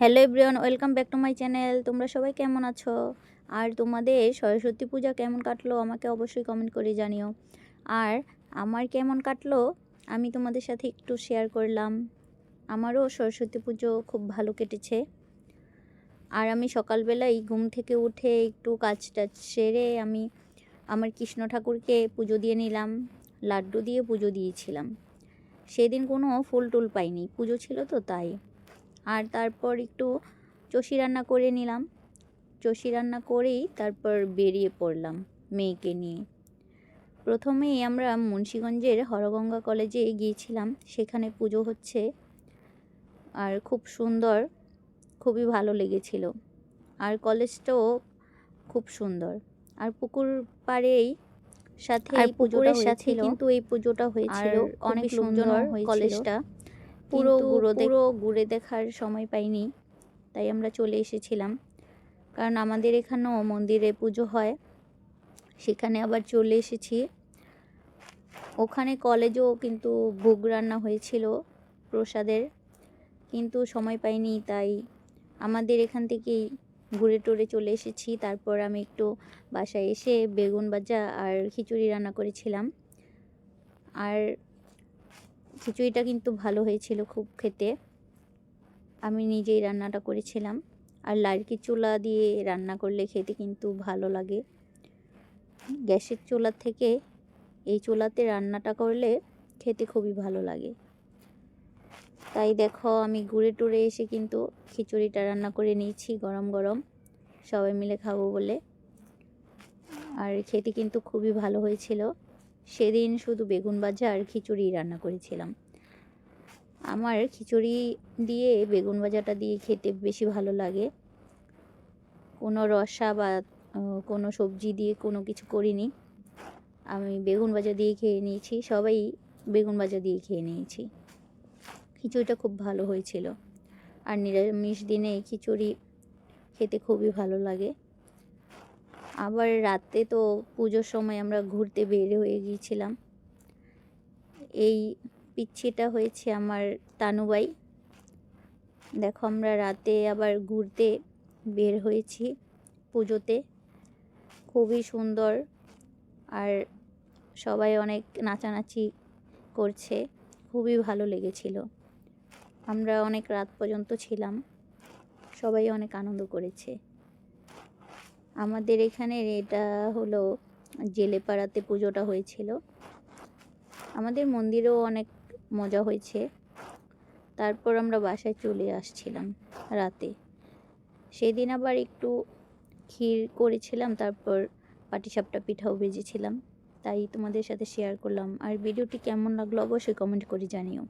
Hello everyone, welcome back to my channel. তোমরা সবাই কেমন আছো? আর তোমাদের সরস্বতী পূজা কেমন কাটলো আমাকে অবশ্যই কমেন্ট করে জানিও। আর আমার কেমন কাটলো আমি তোমাদের সাথে একটু শেয়ার করলাম। আমারও সরস্বতী পুজো খুব ভালো কেটেছে। আর আমি সকালবেলায় ঘুম থেকে উঠে একটু কাজ টাজ সেরে আমি আমার কৃষ্ণ ঠাকুরকে পুজো দিয়ে নিলাম, লাড্ডু দিয়ে পুজো দিয়েছিলাম। সেদিন কোনো ফুল টুল পাইনি, পুজো ছিল তো তাই। আর তারপর একটু চষি রান্না করে নিলাম। চষি রান্না করেই তারপর বেরিয়ে পড়লাম মেয়েকে নিয়ে। প্রথমেই আমরা মুন্সিগঞ্জের হরগঙ্গা কলেজে গিয়েছিলাম, সেখানে পুজো হচ্ছে আর খুব সুন্দর, খুবই ভালো লেগেছিল। আর কলেজটাও খুব সুন্দর। আর পুকুর পাড়েই সাথে এই পুজোটা হয়েছিল, কিন্তু এই পুজোটা হয়েছিল অনেক লোকজন হয়েছিল। কলেজটা পুরো ঘুরে দেখার সময় পাইনি, তাই আমরা চলে এসেছিলাম। কারণ আমাদের এখানেও মন্দিরে পুজো হয়, সেখানে আবার চলে এসেছি। ওখানে কলেজেও কিন্তু ভোগ রান্না হয়েছিল প্রসাদের, কিন্তু সময় পাইনি, তাই আমাদের এখান থেকেই ঘুরে টুরে চলে এসেছি। তারপর আমি একটু বাসায় এসে বেগুন ভাজা আর খিচুড়ি রান্না করেছিলাম। আর খিচুড়িটা কিন্তু ভালো হয়েছিল খুব খেতে। আমি নিজেই রান্নাটা করেছিলাম। আর লার্কি চুলা দিয়ে রান্না করলে খেতে কিন্তু ভালো লাগে। গ্যাসের চুলার থেকে এই চুলাতে রান্নাটা করলে খেতে খুবই ভালো লাগে। তাই দেখো আমি ঘুরে টুরে এসে কিন্তু খিচুড়িটা রান্না করে নিয়েছি গরম গরম, সবাই মিলে খাবো বলে। আর খেতে কিন্তু খুবই ভালো হয়েছিল। সেদিন শুধু বেগুন ভাজা আর খিচুড়ি রান্না করেছিলাম। আমার খিচুড়ি দিয়ে বেগুন ভাজাটা দিয়ে খেতে বেশি ভালো লাগে। কোনো রসা বা কোনো সবজি দিয়ে কোনো কিছু করিনি, আমি বেগুন ভাজা দিয়ে খেয়ে নিয়েছি। সবাই বেগুন ভাজা দিয়ে খেয়ে নিয়েছি। খিচুড়িটা খুব ভালো হয়েছিল। আর নিরামিষ দিনে এই খিচুড়ি খেতে খুবই ভালো লাগে। আবার রাতে তো পুজোর সময় আমরা ঘুরতে বের হয়ে গিয়েছিলাম। এই পিচ্ছিটা হয়েছে আমার তানুবাই। দেখো আমরা রাতে আবার ঘুরতে বের হয়েছি পুজোতে, খুবই সুন্দর। আর সবাই অনেক নাচানাচি করছে, খুবই ভালো লেগেছিল। আমরা অনেক রাত পর্যন্ত ছিলাম, সবাই অনেক আনন্দ করেছে। আমাদের এখানে এটা হলো জেলেপাড়াতে পুজোটা হয়েছিল। আমাদের মন্দিরেও অনেক মজা হয়েছে। তারপর আমরা বাসায় চলে আসছিলাম রাতে। সেদিন আবার একটু ক্ষীর করেছিলাম, তারপর পাটিসাপটা পিঠাও ভেজেছিলাম, তাই তোমাদের সাথে শেয়ার করলাম। আর ভিডিওটি কেমন লাগলো অবশ্যই কমেন্ট করে জানিও।